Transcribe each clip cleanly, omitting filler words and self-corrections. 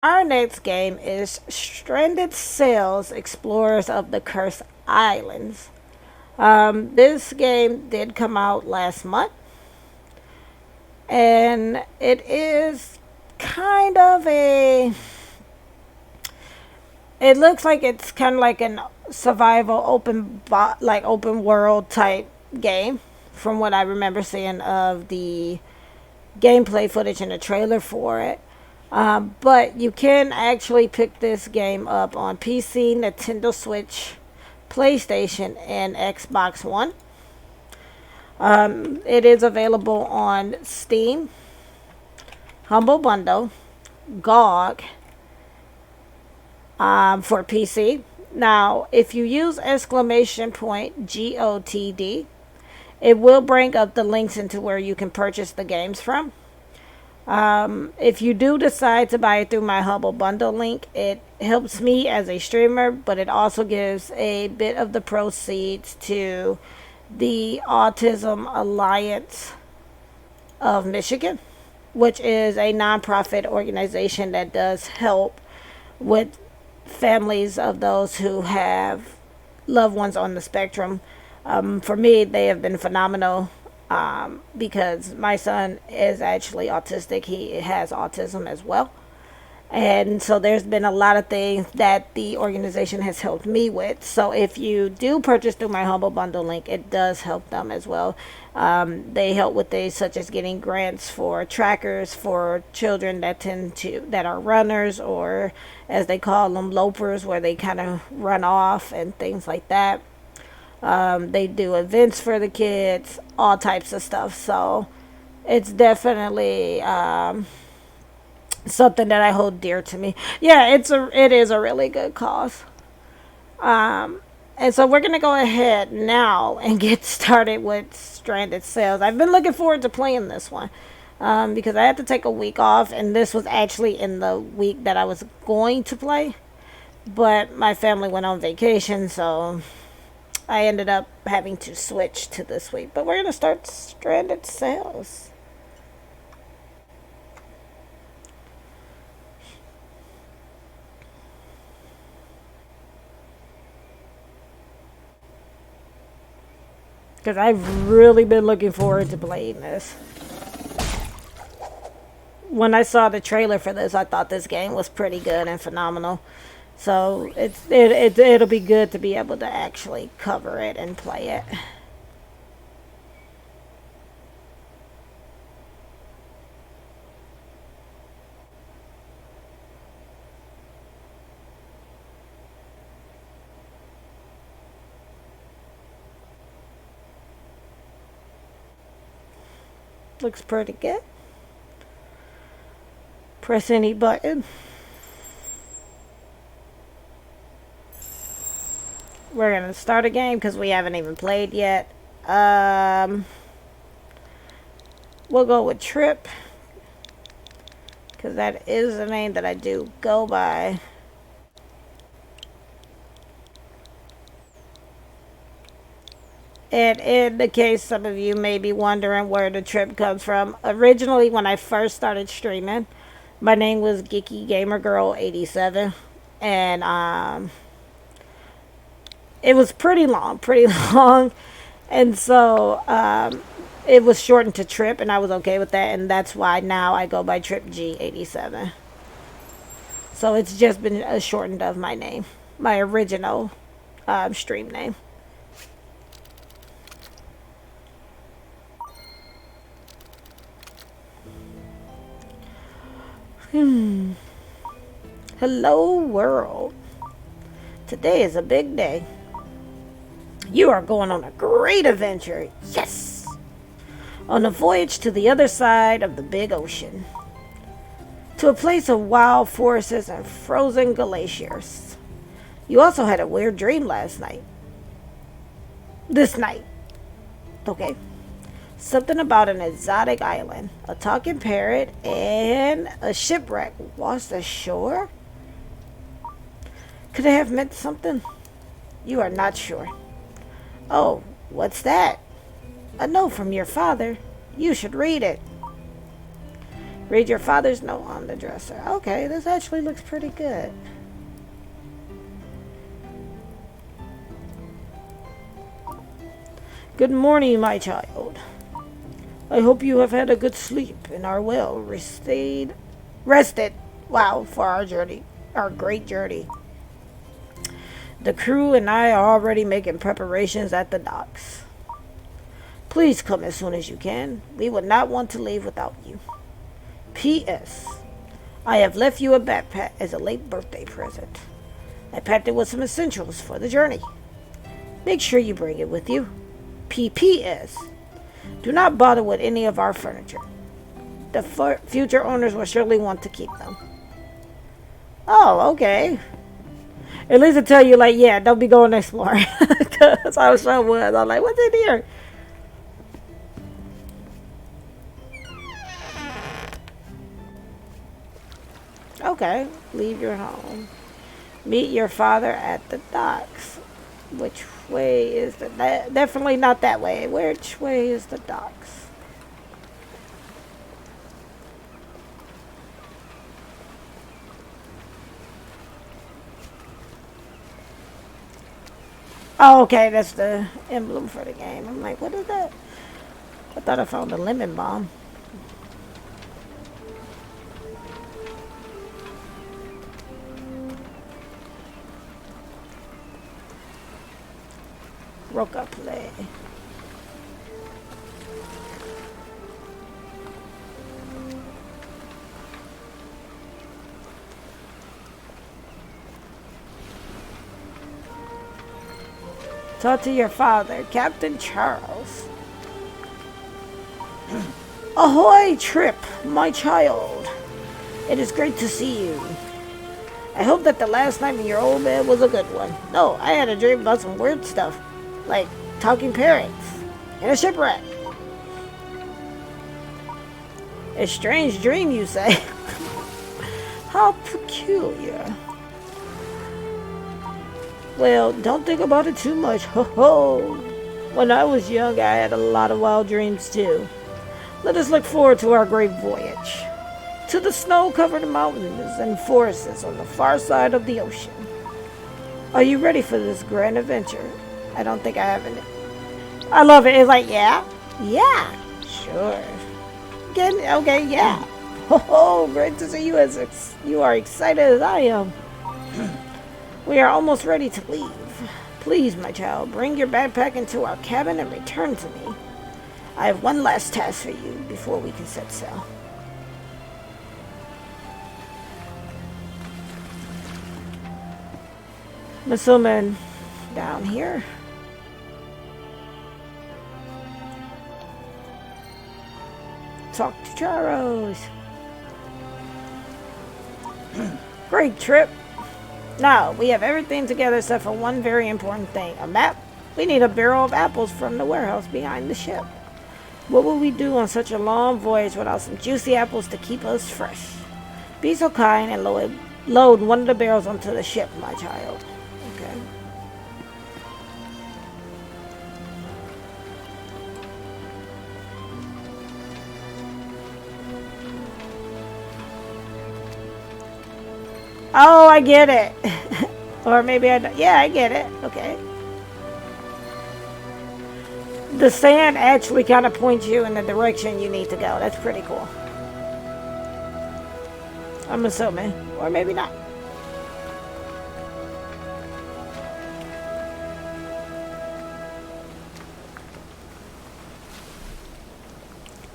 Our next game is Stranded Sails Explorers of the Cursed Islands. This game did come out last month, and it is kind of a. It looks like it's kind of like an survival like open world type game, from what I remember seeing of the gameplay footage and the trailer for it. But you can actually pick this game up on PC, Nintendo Switch, PlayStation, and Xbox One. It is available on Steam, Humble Bundle, GOG, for PC. Now, if you use exclamation point GOTD, it will bring up the links into where you can purchase the games from. If you do decide to buy it through my Humble Bundle link, it helps me as a streamer, but it also gives a bit of the proceeds to the Autism Alliance of Michigan, which is a nonprofit organization that does help with families of those who have loved ones on the spectrum. For me, they have been phenomenal, because my son is actually autistic. He has autism as well. And so there's been a lot of things that the organization has helped me with. So if you do purchase through my Humble Bundle link, it does help them as well. They help with things such as getting grants for trackers for children that are runners, or as they call them, lopers, where they kind of run off and things like that. They do events for the kids, all types of stuff. So it's definitely something that I hold dear to me. Yeah, it is a really good cause. And so we're gonna go ahead now and get started with Stranded Sails. I've been looking forward to playing this one, because I had to take a week off, and this was actually in the week that I was going to play, but my family went on vacation, so I ended up having to switch to this week. But we're gonna start Stranded Sails. Because I've really been looking forward to playing this. When I saw the trailer for this, I thought this game was pretty good and phenomenal. So it'll be good to be able to actually cover it and play it. Looks pretty good. Press any button. We're gonna start a game because we haven't even played yet. We'll go with Trip, because that is the name that I do go by. And in the case some of you may be wondering where the Trip comes from, originally when I first started streaming, my name was Geeky Gamer Girl 87, and it was pretty long, and so it was shortened to Trip, and I was okay with that, and that's why now I go by Trip G87. So it's just been a shortened of my name, my original stream name. Hello world. Today is a big day. You are going on a great adventure. Yes! On a voyage to the other side of the big ocean. To a place of wild forests and frozen glaciers. You also had a weird dream last night. This night. Okay. Something about an exotic island, a talking parrot, and a shipwreck washed ashore? Could it have meant something? You are not sure. Oh, what's that? A note from your father. You should read it. Read your father's note on the dresser. Okay, this actually looks pretty good. Good morning, my child. I hope you have had a good sleep and are well rested. Wow, for our journey, our great journey. The crew and I are already making preparations at the docks. Please come as soon as you can. We would not want to leave without you. P.S. I have left you a backpack as a late birthday present. I packed it with some essentials for the journey. Make sure you bring it with you. P.P.S. Do not bother with any of our furniture. The future owners will surely want to keep them. Oh, okay. At least I tell you, like, yeah, don't be going exploring. Because I was so worried. I'm like, what's in here? Okay, leave your home. Meet your father at the docks. Which way is the... definitely not that way. Which way is the docks? Oh, okay, that's the emblem for the game. I'm like, what is that? I thought I found a lemon bomb. Roca play. Talk to your father, Captain Charles. Ahoy, Trip, my child. It is great to see you. I hope that the last night in your old bed was a good one. No, I had a dream about some weird stuff, like talking parrots and a shipwreck. A strange dream, you say? How peculiar. Well, don't think about it too much. Ho ho! When I was young, I had a lot of wild dreams too. Let us look forward to our great voyage. To the snow-covered mountains and forests on the far side of the ocean. Are you ready for this grand adventure? I don't think I have any. I love it. It's like, yeah. Yeah. Sure. Okay, yeah. Ho ho! Great to see you as you are excited as I am. We are almost ready to leave. Please, my child, bring your backpack into our cabin and return to me. I have one last task for you before we can set sail. I'm assuming down here. Talk to Charles. Great trip. Now, we have everything together except for one very important thing. A map. We need a barrel of apples from the warehouse behind the ship. What would we do on such a long voyage without some juicy apples to keep us fresh? Be so kind and load one of the barrels onto the ship, my child. Okay. Oh, I get it. Or maybe I don't. Yeah, I get it. Okay. The sand actually kind of points you in the direction you need to go. That's pretty cool. I'm assuming. Or maybe not.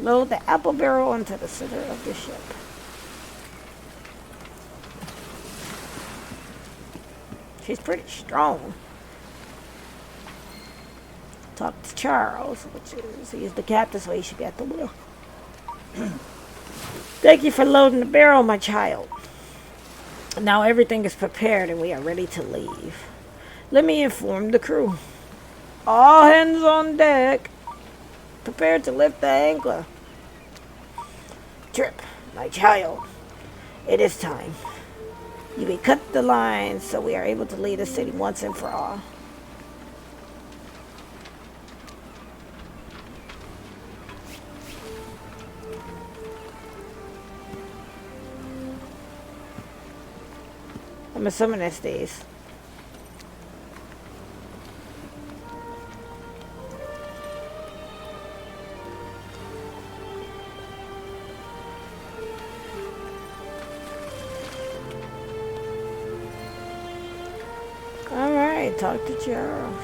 Load the apple barrel into the center of the ship. She's pretty strong. Talk to Charles, he's the captain, so he should be at the wheel. Thank you for loading the barrel, my child. Now everything is prepared and we are ready to leave. Let me inform the crew. All hands on deck. Prepare to lift the anchor. Trip, my child. It is time. You may cut the lines so we are able to leave the city once and for all. I'm assuming it's these. Alright, talk to Charles.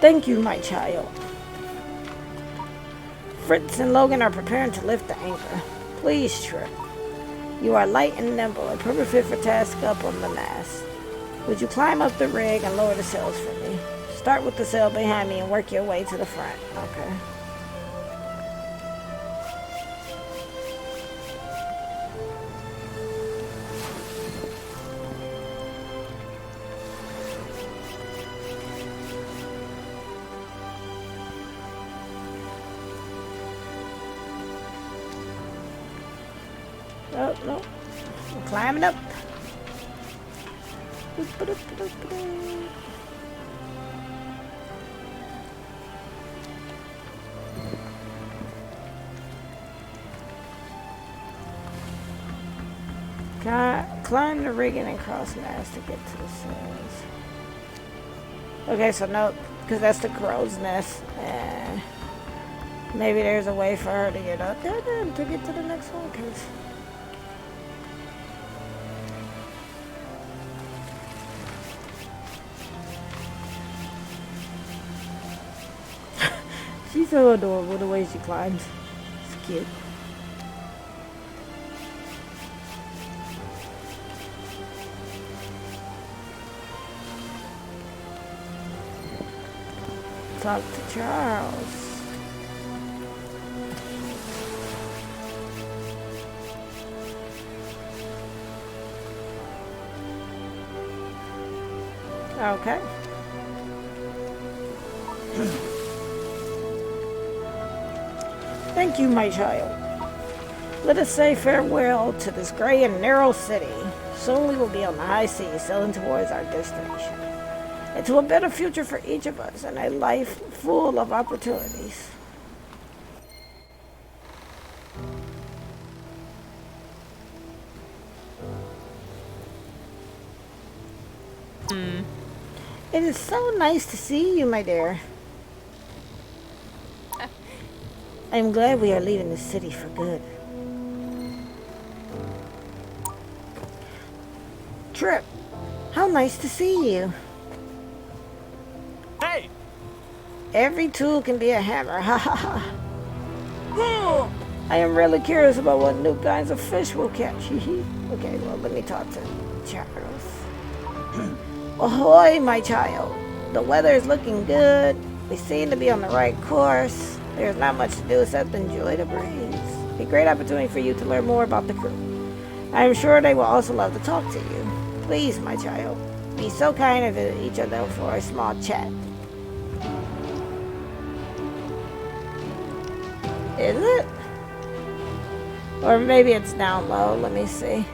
Thank you, my child. Fritz and Logan are preparing to lift the anchor. Please, Trip. You are light and nimble, a perfect fit for task up on the mast. Would you climb up the rig and lower the sails for me? Start with the sail behind me and work your way to the front. Okay. Oh, no. I'm climbing up. Climb the rigging and cross mast to get to the sails. Okay, so no, because that's the crow's nest. Maybe there's a way for her to get up there then to get to the next one, because... She's so adorable the way she climbs. It's cute. Talk to Charles. Okay. Thank you, my child. Let us say farewell to this gray and narrow city. Soon we will be on the high seas, sailing towards our destination. Into a better future for each of us, and a life full of opportunities. It is so nice to see you, my dear. I am glad we are leaving the city for good. Trip, how nice to see you. Hey! Every tool can be a hammer, ha ha ha. I am really curious about what new kinds of fish we'll catch. Okay, well, let me talk to Charles. Ahoy, my child. The weather is looking good. We seem to be on the right course. There's not much to do except enjoy the breeze. A great opportunity for you to learn more about the crew. I am sure they will also love to talk to you. Please, my child, be so kind of each other for a small chat. Is it? Or maybe it's down low. Let me see.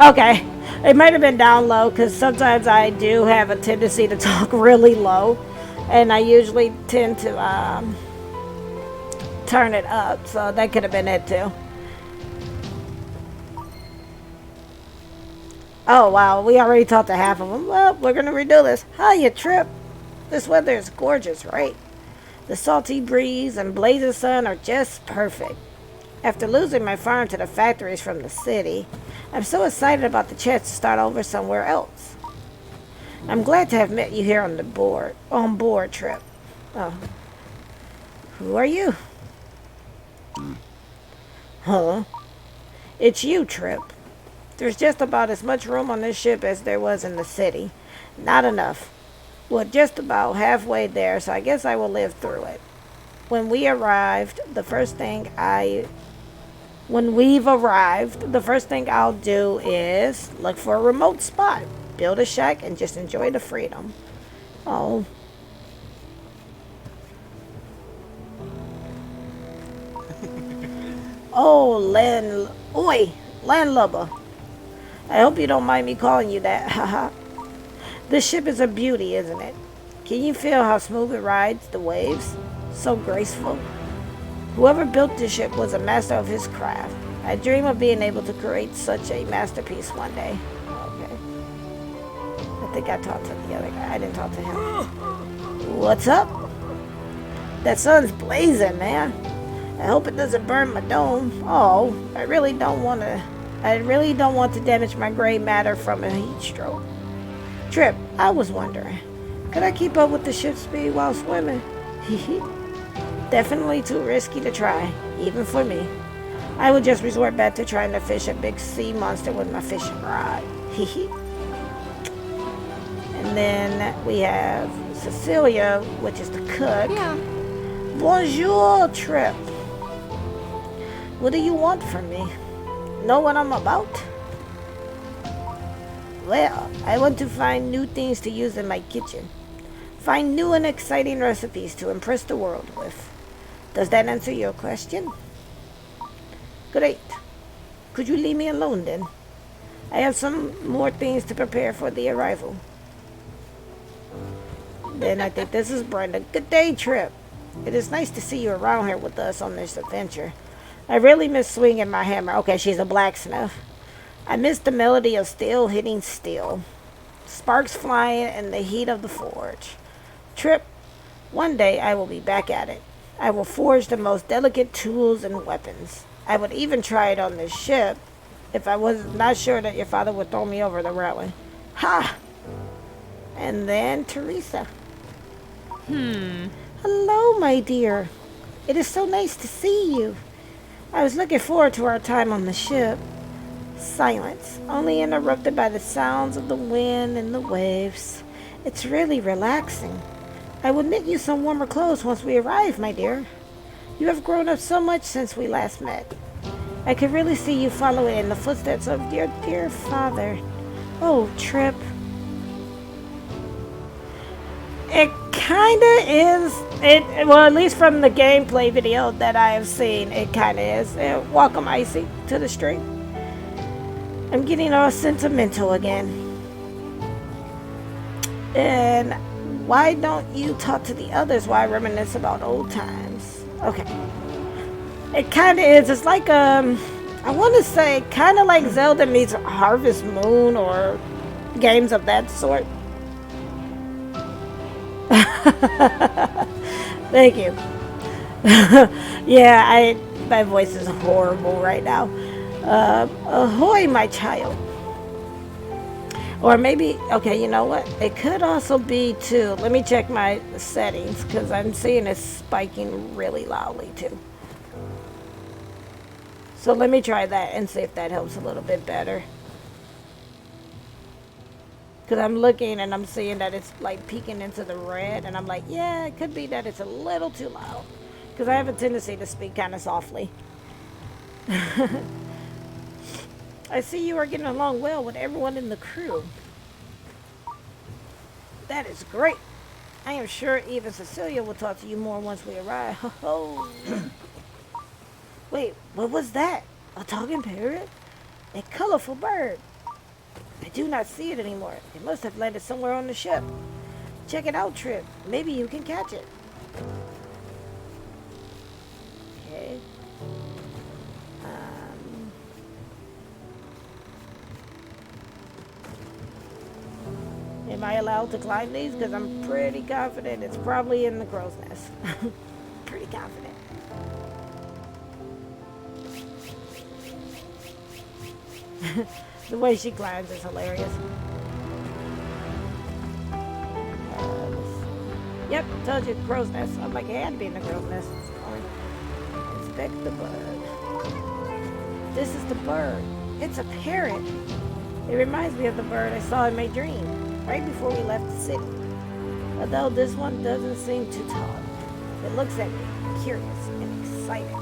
Okay. It might have been down low because sometimes I do have a tendency to talk really low. And I usually tend to turn it up. So that could have been it too. Oh, wow. We already talked to half of them. Well, we're going to redo this. Hiya, Trip. This weather is gorgeous, right? The salty breeze and blazing sun are just perfect. After losing my farm to the factories from the city, I'm so excited about the chance to start over somewhere else. I'm glad to have met you here on board, Trip. Oh. Who are you? Huh? It's you, Trip. There's just about as much room on this ship as there was in the city. Not enough. Well, just about halfway there, so I guess I will live through it. When we've arrived, the first thing I'll do is look for a remote spot, build a shack, and just enjoy the freedom. Oh. Oh, landlubber. I hope you don't mind me calling you that. Haha. This ship is a beauty, isn't it? Can you feel how smooth it rides the waves? So graceful. Whoever built this ship was a master of his craft. I dream of being able to create such a masterpiece one day. Okay. I think I talked to the other guy. I didn't talk to him. What's up? That sun's blazing, man. I hope it doesn't burn my dome. Oh, I really don't want to damage my gray matter from a heat stroke. Trip, I was wondering, could I keep up with the ship's speed while swimming? Definitely too risky to try, even for me. I would just resort back to trying to fish a big sea monster with my fishing rod. And then we have Cecilia, which is the cook. Yeah. Bonjour, Trip. What do you want from me? Know what I'm about? Well, I want to find new things to use in my kitchen. Find new and exciting recipes to impress the world with. Does that answer your question? Great. Could you leave me alone then? I have some more things to prepare for the arrival. Then I think this is Brenda. Good day, Trip. It is nice to see you around here with us on this adventure. I really miss swinging my hammer. Okay, she's a blacksmith. I miss the melody of steel hitting steel. Sparks flying in the heat of the forge. Trip, one day I will be back at it. I will forge the most delicate tools and weapons. I would even try it on this ship if I was not sure that your father would throw me over the railing. Ha! And then Teresa. Hello, my dear. It is so nice to see you. I was looking forward to our time on the ship. Silence, only interrupted by the sounds of the wind and the waves. It's really relaxing. I will knit you some warmer clothes once we arrive, my dear. You have grown up so much since we last met. I could really see you following in the footsteps of your dear father. Oh, Trip. It kinda is. Well, at least from the gameplay video that I have seen, it kinda is. Welcome, Icy, to the stream. I'm getting all sentimental again. And why don't you talk to the others while I reminisce about old times? Okay. It kind of is. It's like, I want to say, kind of like Zelda meets Harvest Moon or games of that sort. Thank you. Yeah, my voice is horrible right now. Ahoy, my child. Or maybe, okay, you know what? It could also be, too. Let me check my settings, because I'm seeing it spiking really loudly, too. So let me try that and see if that helps a little bit better. Because I'm looking and I'm seeing that it's, like, peeking into the red. And I'm like, yeah, it could be that it's a little too loud. Because I have a tendency to speak kind of softly. I see you are getting along well with everyone in the crew. That is great. I am sure even Cecilia will talk to you more once we arrive. Oh. Wait, what was that? A talking parrot? A colorful bird. I do not see it anymore. It must have landed somewhere on the ship. Check it out, Trip. Maybe you can catch it. Okay. Am I allowed to climb these? Because I'm pretty confident it's probably in the crow's nest. Pretty confident. The way she climbs is hilarious. Yep, told you, crow's nest. I'm like, it had to be in the crow's nest. Inspect the bird. This is the bird. It's a parrot. It reminds me of the bird I saw in my dream, right before we left the city. Although this one doesn't seem too tall. It looks at me, curious and excited.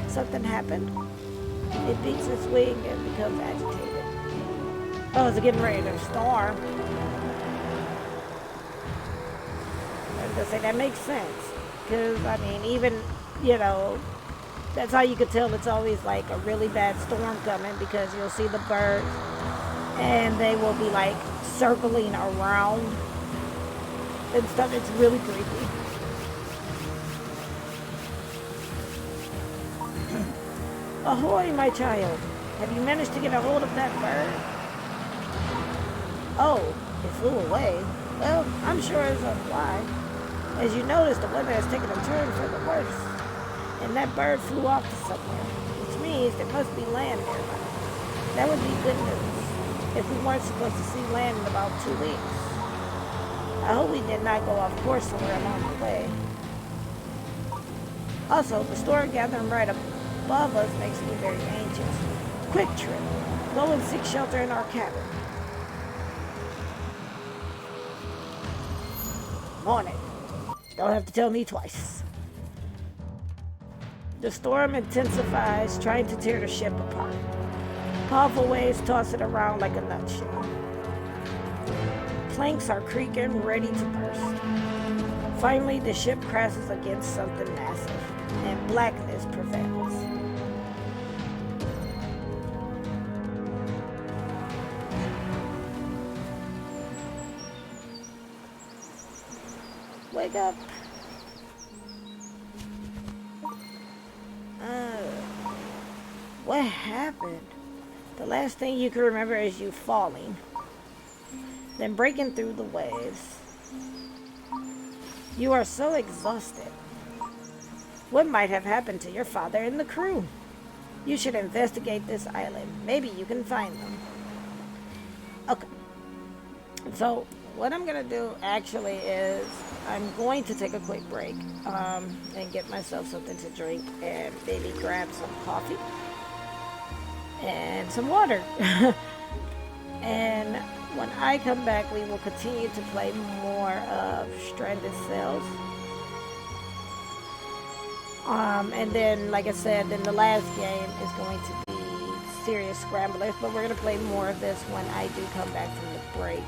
Something happened. It beats its wing and becomes agitated. Oh, it's getting ready to storm. I was gonna say, that makes sense. Because, I mean, even, you know, that's how you could tell it's always like a really bad storm coming, because you'll see the birds and they will be like circling around and stuff. It's really creepy. Ahoy, my child. Have you managed to get a hold of that bird? Oh, it flew away. Well, I'm sure it's a fly. As you notice, the weather has taken a turn for the worse. And that bird flew off to somewhere, which means there must be land nearby. That would be good news if we weren't supposed to see land in about 2 weeks. I hope we did not go off course somewhere along the way. Also, the storm gathering right above us makes me very anxious. Quick trip. Go and seek shelter in our cabin. Morning. Don't have to tell me twice. The storm intensifies, trying to tear the ship apart. Powerful waves toss it around like a nutshell. Planks are creaking, ready to burst. Finally, the ship crashes against something massive, and blackness prevails. Wake up. What happened? The last thing you can remember is you falling, then breaking through the waves. You are so exhausted. What might have happened to your father and the crew? You should investigate this island. Maybe you can find them. Okay. So what I'm going to do actually is I'm going to take a quick break and get myself something to drink and maybe grab some coffee and some water. And when I come back, we will continue to play more of Stranded Cells. And then, like I said, then the last game is going to be Serious Scramblers, but we're going to play more of this when I do come back from the break.